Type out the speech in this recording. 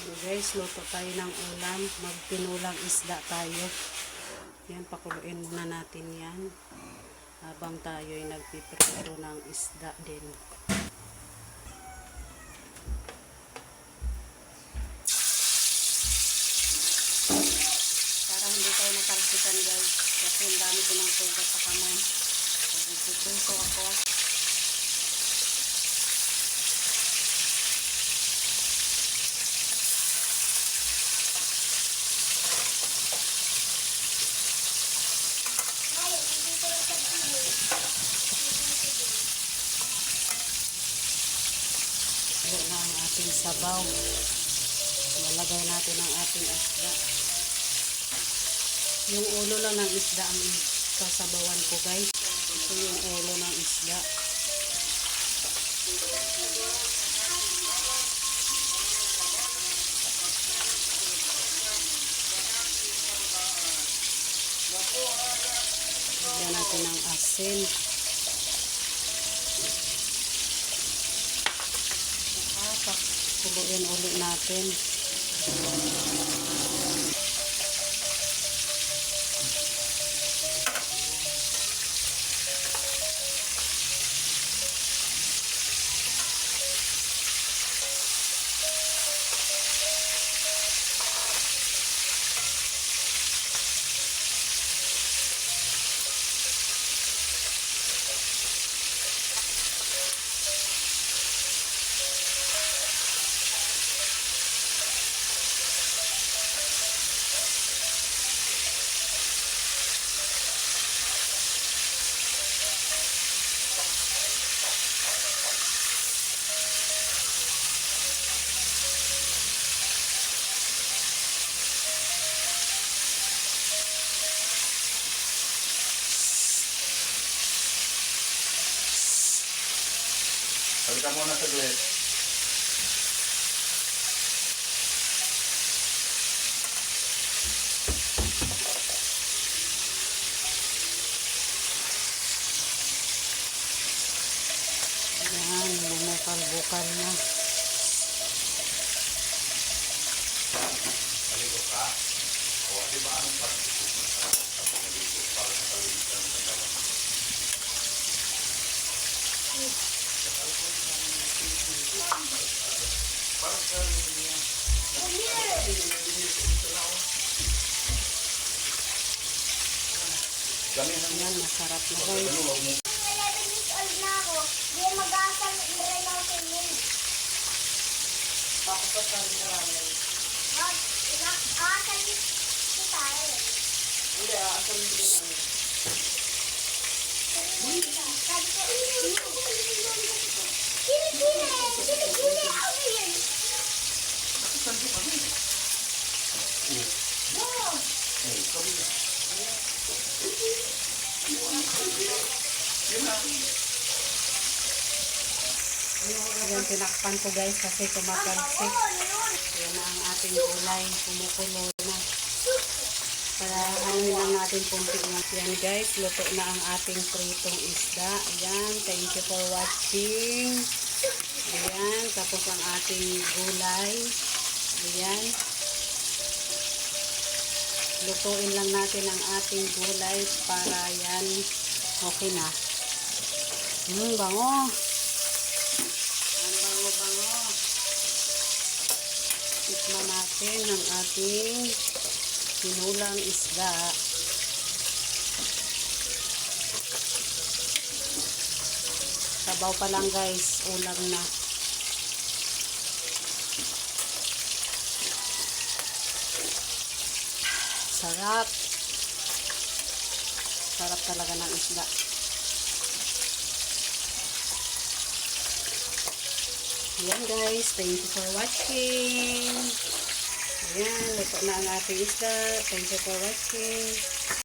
So guys, luto tayo ng ulam. Magpinulang isda tayo. Yan, pakuluin muna natin yan. Habang tayo ay nagpiprito ng isda din. Para hindi tayo natalsikan guys. Kasi ang dami ko ng sugat sa kamay. So, nagpiprito ako. Na ang ating sabaw. Lalagay natin ang ating isda. Yung ulo lang ng isda ang sasabawan ko guys. Ito yung ulo ng isda. Lagyan natin ng asin. Pakuluin ulit natin. Halika muna saglit. Yan, bumukal-bukal na. Halika ka? O, di ba anong pagkikusin ka? Para sa kalilitan ng katawan. Yan, masarap na guys. 11 years old na ako. Di mag-aasal na rin ako sa inyo. Tapos pa sa ramen. Aasal ko tayo. Hindi, aasal din namin. Sabi ko, Gili, ako yun. Yan, tinakpan ko guys kasi tumatalsik. Yan na ang ating gulay. Kumukulo na. Para ano lang natin punting lang. Yan guys, luto na ang ating pritong isda. Ayan, thank you for watching. Ayan, tapos ang ating gulay. Ayan. Lutuin lang natin ang ating gulay para yan okay na. Bango. Ang bango-bango. Tikman natin ang ating pinulang isda. Sabaw pa lang guys, ulam na. Sarap. Sarap talaga ng isda. Ayan guys, thank you for watching. Ayan, luto na ang ating isda. Thank you for watching.